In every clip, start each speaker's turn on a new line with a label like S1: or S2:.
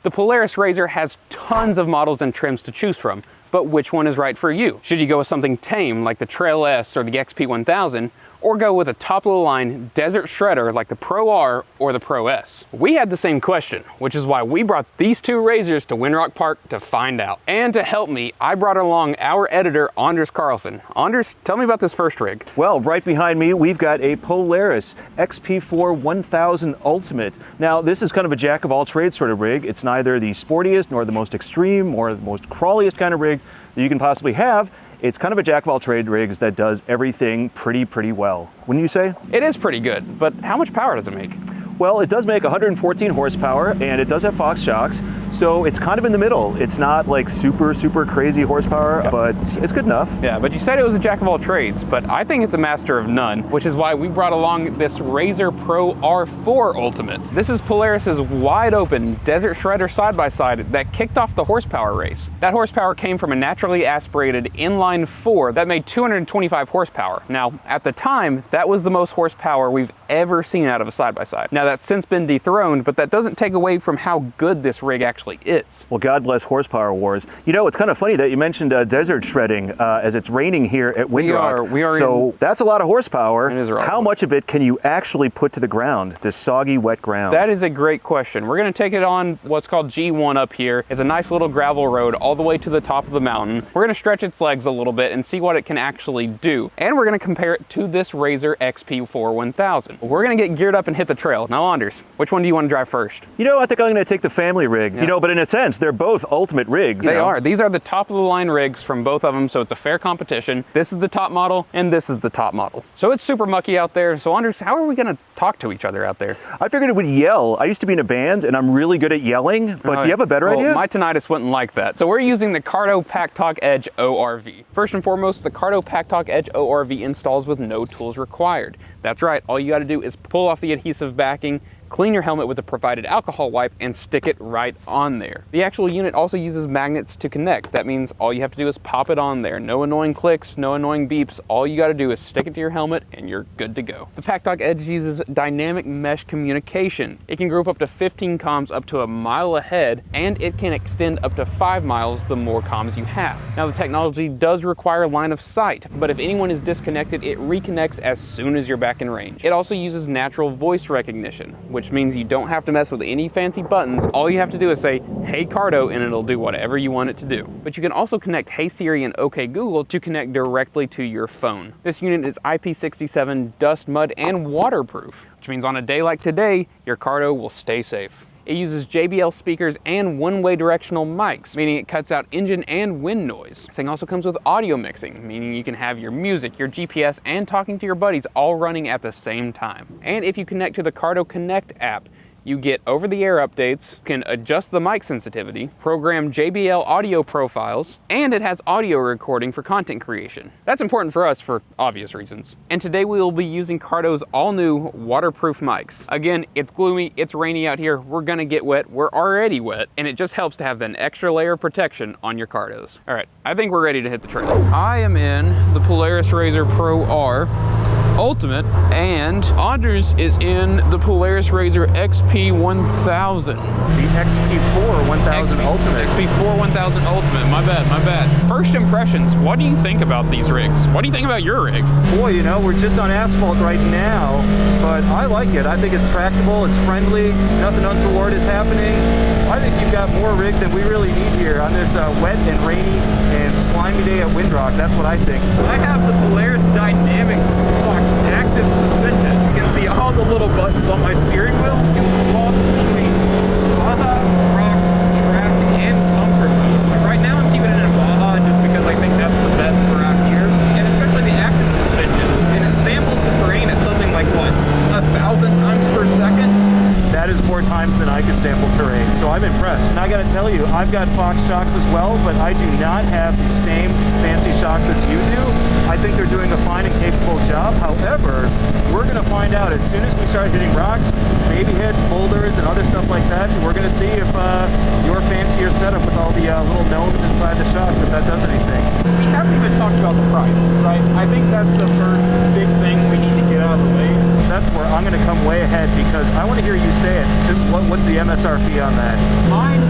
S1: The Polaris RZR has tons of models and trims to choose from, but which one is right for you? Should you go with something tame like the Trail S or the XP1000, or go with a top-of-the-line desert shredder like the Pro R or the Pro S? We had the same question, which is why we brought these two RZRs to Windrock Park to find out. And to help me, I brought along our editor, Anders Carlson. Anders, tell me about this first rig.
S2: Well, right behind me, we've got a Polaris XP4 1000 Ultimate. Now, this is kind of a jack-of-all-trades sort of rig. It's neither the sportiest nor the most extreme or the most crawliest kind of rig that you can possibly have. It's kind of a jack-of-all-trade rigs that does everything pretty well. Wouldn't you say?
S1: It is pretty good, but how much power does it make?
S2: Well, it does make 114 horsepower, and it does have Fox shocks, so it's kind of in the middle. It's not like super crazy horsepower, but it's good enough.
S1: Yeah, but you said it was a jack of all trades, but I think it's a master of none, which is why we brought along this RZR Pro R4 Ultimate. This is Polaris's wide open desert shredder side-by-side that kicked off the horsepower race. That horsepower came from a naturally aspirated inline 4 that made 225 horsepower. Now, at the time, that was the most horsepower we've ever seen out of a side-by-side. Now, that's since been dethroned, but that doesn't take away from how good this rig actually is.
S2: Well, God bless horsepower wars. You know, it's kind of funny that you mentioned desert shredding as it's raining here at Windrock.
S1: We are
S2: so that's a lot of horsepower.
S1: It is a lot.
S2: How much of it can you actually put to the ground, this soggy, wet ground?
S1: That is a great question. We're going to take it on what's called G1 up here. It's a nice little gravel road all the way to the top of the mountain. We're going to stretch its legs a little bit and see what it can actually do. And we're going to compare it to this RZR XP4 1000. We're going to get geared up and hit the trail. Now, Anders, which one do you want to drive first?
S2: You know, I think I'm going to take the family rig. Yeah. You know, but in a sense, they're both ultimate rigs.
S1: They are. These are the top of the line rigs from both of them, so it's a fair competition. This is the top model, and this is the top model. So it's super mucky out there. So Anders, how are we going to talk to each other out there?
S2: I figured it would yell. I used to be in a band, and I'm really good at yelling, but do you have a better idea?
S1: My tinnitus wouldn't like that. So we're using the Cardo Pack Talk Edge ORV. First and foremost, the Cardo Pack Talk Edge ORV installs with no tools required. That's right, all you got to do is pull off the adhesive backing, clean your helmet with the provided alcohol wipe, and stick it right on there. The actual unit also uses magnets to connect. That means all you have to do is pop it on there. No annoying clicks, no annoying beeps. All you got to do is stick it to your helmet and you're good to go. The Pack Talk Edge uses dynamic mesh communication. It can group up to 15 comms up to a mile ahead, and it can extend up to 5 miles the more comms you have. Now, the technology does require line of sight, but if anyone is disconnected, it reconnects as soon as you're back in range. It also uses natural voice recognition, which means you don't have to mess with any fancy buttons. All you have to do is say, "Hey Cardo," and it'll do whatever you want it to do. But you can also connect Hey Siri and OK Google to connect directly to your phone. This unit is IP67 dust, mud, and waterproof, which means on a day like today, your Cardo will stay safe. It uses JBL speakers and one-way directional mics, meaning it cuts out engine and wind noise. This thing also comes with audio mixing, meaning you can have your music, your GPS, and talking to your buddies all running at the same time. And if you connect to the Cardo Connect app, you get over-the-air updates, can adjust the mic sensitivity, program JBL audio profiles, and it has audio recording for content creation. That's important for us for obvious reasons. And today we will be using Cardo's all-new waterproof mics. Again, it's gloomy, it's rainy out here, we're gonna get wet, we're already wet, and it just helps to have an extra layer of protection on your Cardos. All right, I think we're ready to hit the trail. I am in the Polaris RZR Pro R Ultimate, and Anders is in the Polaris RZR XP1000.
S2: The XP4 1000 Ultimate.
S1: XP4 1000 Ultimate, my bad. First impressions, what do you think about these rigs? What do you think about your rig?
S2: Boy, you know, we're just on asphalt right now, but I like it. I think it's tractable, it's friendly, nothing untoward is happening. I think you've got more rig than we really need here on this wet and rainy and slimy day at Windrock. That's what I think.
S1: I have the Polaris Dynamic active suspension. You can see all the little buttons on my steering wheel. You can swap between Baja, rock, draft, and comfort mode. Like right now I'm keeping it in Baja just because I think that's the best for out here. And especially the active suspension. And it samples the terrain at something like what? 1,000 times per second?
S2: That is more times than I could sample terrain, so I'm impressed. And I gotta tell you, I've got Fox shocks as well, but I do not have the same fancy shocks as you do. I think they're doing a fine and capable job. However, we're gonna find out as soon as we start hitting rocks, baby heads, boulders, and other stuff like that. We're gonna see if your fancier setup with all the little gnomes inside the shocks, if that does anything.
S1: We haven't even talked about the price, right? I think that's the first big thing we need to get out of the way.
S2: That's I'm going to come way ahead because I want to hear you say it. What's the MSRP on that?
S1: Mine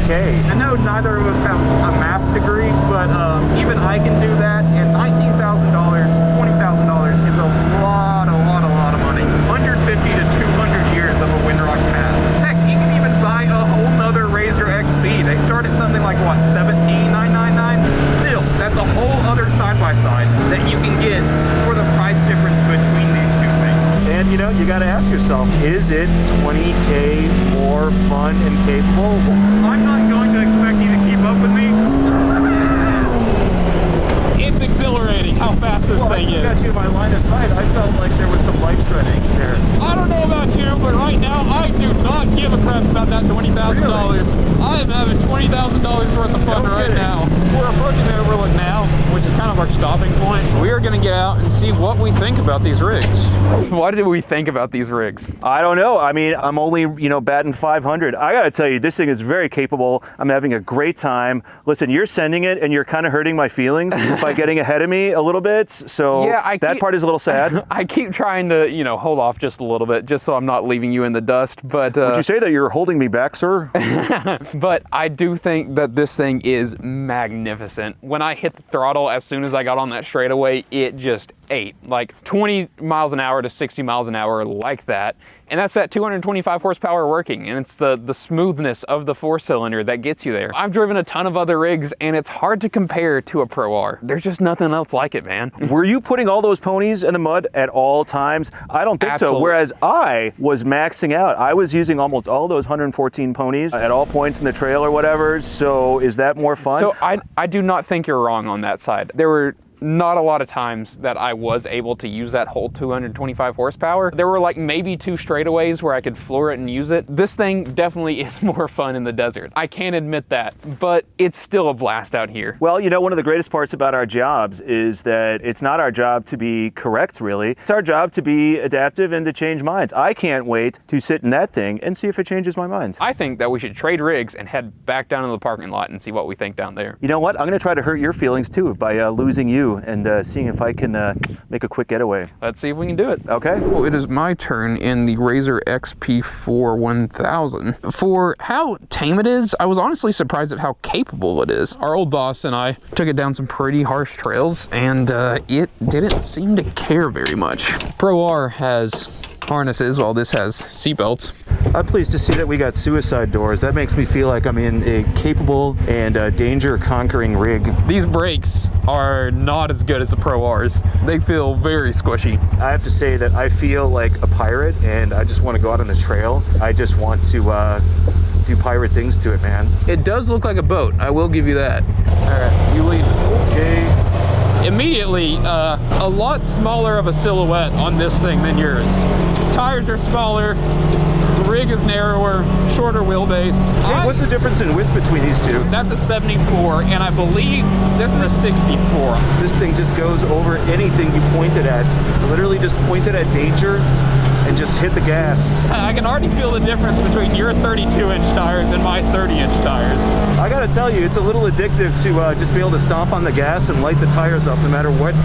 S2: 20K.
S1: I know neither of us have a math degree, but even I can do that, and $19,000, $20,000 is a lot of money. 150 to 200 years of a Windrock pass. Heck, you can even buy a whole nother RZR XP. They start at something like, what, $17,999? Still, that's a whole other side-by-side that you can get for the price difference between these two things.
S2: And you know, you got to ask yourself, is it 20K more fun and capable?
S1: I'm not going to expect you to keep up with me. It's exhilarating how fast this thing is.
S2: I got you in my line of sight. I felt like there was some light shredding there.
S1: I don't know about you, but right now I do not give a crap about that $20,000. Really? I am having $20,000 worth of fun right now. We're approaching the overlook now, which is kind of our stopping point. We are going to get out and see what we think about these rigs. What did we think about these rigs?
S2: I don't know. I mean, I'm only, you know, batting 500. I got to tell you, this thing is very capable. I'm having a great time. Listen, you're sending it and you're kind of hurting my feelings by getting ahead of me a little bit. So yeah, that part is a little sad.
S1: I keep trying to, you know, hold off just a little bit, just so I'm not leaving you in the dust. But
S2: would you say that you're holding me back, sir?
S1: But I do think that this thing is magnificent. When I hit the throttle, as soon as I got on that straightaway, it just ate. Like 20 miles an hour to 60 miles an hour like that. And that's that 225 horsepower working, and it's the smoothness of the four-cylinder that gets you there. I've driven a ton of other rigs, and it's hard to compare to a Pro R. There's just nothing else like it, man.
S2: Were you putting all those ponies in the mud at all times? I don't think so. Whereas I was maxing out. I was using almost all those 114 ponies at all points in the trail or whatever. So is that more fun?
S1: So I do not think you're wrong on that side. There were not a lot of times that I was able to use that whole 225 horsepower. There were like maybe 2 straightaways where I could floor it and use it. This thing definitely is more fun in the desert. I can't admit that, but it's still a blast out here.
S2: Well, you know, one of the greatest parts about our jobs is that it's not our job to be correct, really. It's our job to be adaptive and to change minds. I can't wait to sit in that thing and see if it changes my mind.
S1: I think that we should trade rigs and head back down to the parking lot and see what we think down there.
S2: You know what? I'm going to try to hurt your feelings too by losing you and seeing if I can make a quick getaway.
S1: Let's see if we can do it.
S2: Okay.
S1: Well, it is my turn in the RZR XP4 1000. For how tame it is, I was honestly surprised at how capable it is. Our old boss and I took it down some pretty harsh trails, and it didn't seem to care very much. Pro R has harnesses, while this has seatbelts.
S2: I'm pleased to see that we got suicide doors. That makes me feel like I'm in a capable and danger-conquering rig.
S1: These brakes are not as good as the Pro Rs. They feel very squishy.
S2: I have to say that I feel like a pirate, and I just want to go out on the trail. I just want to do pirate things to it, man.
S1: It does look like a boat. I will give you that. All right, you lead.
S2: Okay.
S1: Immediately, a lot smaller of a silhouette on this thing than yours. Tires are smaller, the rig is narrower, shorter wheelbase.
S2: Hey, what's the difference in width between these two?
S1: That's a 74, and I believe this is a 64.
S2: This thing just goes over anything you point it at. Literally just point it at danger and just hit the gas.
S1: I can already feel the difference between your 32-inch tires and my 30-inch tires.
S2: I gotta tell you, it's a little addictive to just be able to stomp on the gas and light the tires up no matter what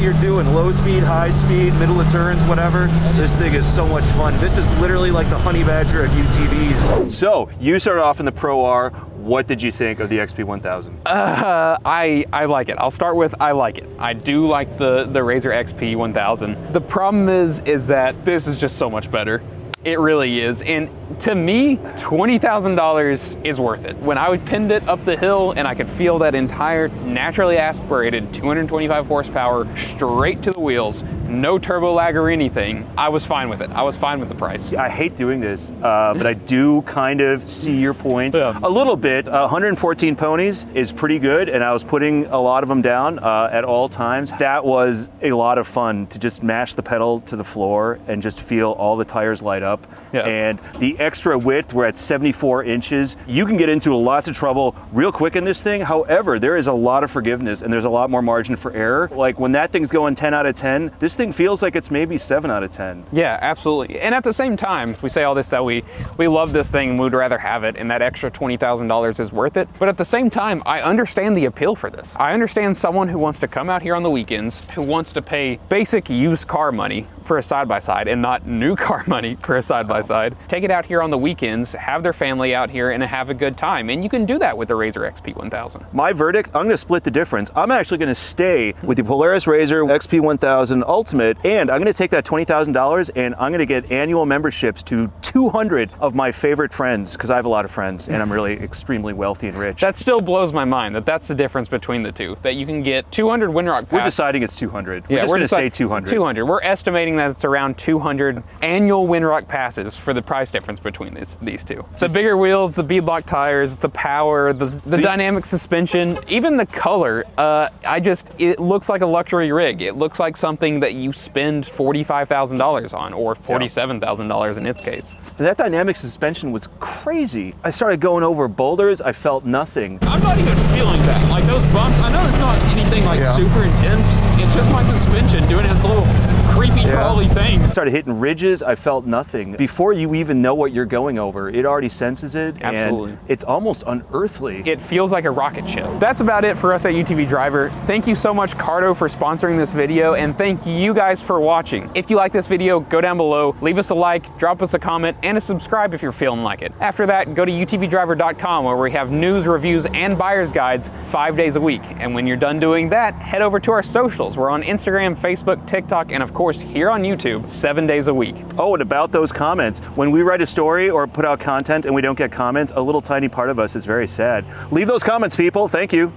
S2: you're doing. Low speed, high speed, middle of turns, whatever. This thing is so much fun. This is literally like the honey badger of UTVs. So, you started off in the Pro R. What did you think of the XP1000?
S1: I like it. I'll start with I like it. I do like the RZR XP1000. The problem is that this is just so much better. It really is. And to me, $20,000 is worth it. When I pinned it up the hill and I could feel that entire naturally aspirated 225 horsepower straight to the wheels, no turbo lag or anything, I was fine with it. I was fine with the price.
S2: I hate doing this, but I do kind of see your point.
S1: Yeah.
S2: A little bit. 114 ponies is pretty good, and I was putting a lot of them down at all times. That was a lot of fun to just mash the pedal to the floor and just feel all the tires light up.
S1: Yeah.
S2: And the extra width, we're at 74 inches. You can get into lots of trouble real quick in this thing. However, there is a lot of forgiveness and there's a lot more margin for error. Like when that thing's going 10 out of 10, this thing feels like it's maybe 7 out of 10.
S1: Yeah, absolutely. And at the same time, we say all this that we love this thing and we'd rather have it, and that extra $20,000 is worth it. But at the same time, I understand the appeal for this. I understand someone who wants to come out here on the weekends, who wants to pay basic used car money for a side-by-side and not new car money for a side by side, take it out here on the weekends, have their family out here and have a good time. And you can do that with the RZR XP1000.
S2: My verdict, I'm gonna split the difference. I'm actually gonna stay with the Polaris RZR XP1000 Ultimate, and I'm gonna take that $20,000 and I'm gonna get annual memberships to 200 of my favorite friends, because I have a lot of friends and I'm really extremely wealthy and rich.
S1: That still blows my mind that that's the difference between the two, that you can get 200 Windrock passes.
S2: We're deciding it's 200. We're just gonna say 200.
S1: 200. We're estimating that it's around 200 annual Windrock passes for the price difference between these two. The bigger wheels, the beadlock tires, the power, the dynamic suspension, even the color, it looks like a luxury rig. It looks like something that you spend $45,000 on, or $47,000 in its case.
S2: And that dynamic suspension was crazy. I started going over boulders, I felt nothing.
S1: I'm not even feeling that. Like those bumps, I know it's not anything like super intense. It's just my suspension doing its little creepy crawly thing.
S2: I started hitting ridges, I felt nothing. Before you even know what you're going over, it already senses it.
S1: Absolutely.
S2: And it's almost unearthly.
S1: It feels like a rocket ship. That's about it for us at UTV Driver. Thank you so much, Cardo, for sponsoring this video, and thank you guys for watching. If you like this video, go down below, leave us a like, drop us a comment, and a subscribe if you're feeling like it. After that, go to utvdriver.com, where we have news, reviews, and buyer's guides 5 days a week. And when you're done doing that, head over to our socials. We're on Instagram, Facebook, TikTok, and of course here on YouTube 7 days a week.
S2: Oh, and about those comments, when we write a story or put out content and we don't get comments, a little tiny part of us is very sad. Leave those comments, people. Thank you.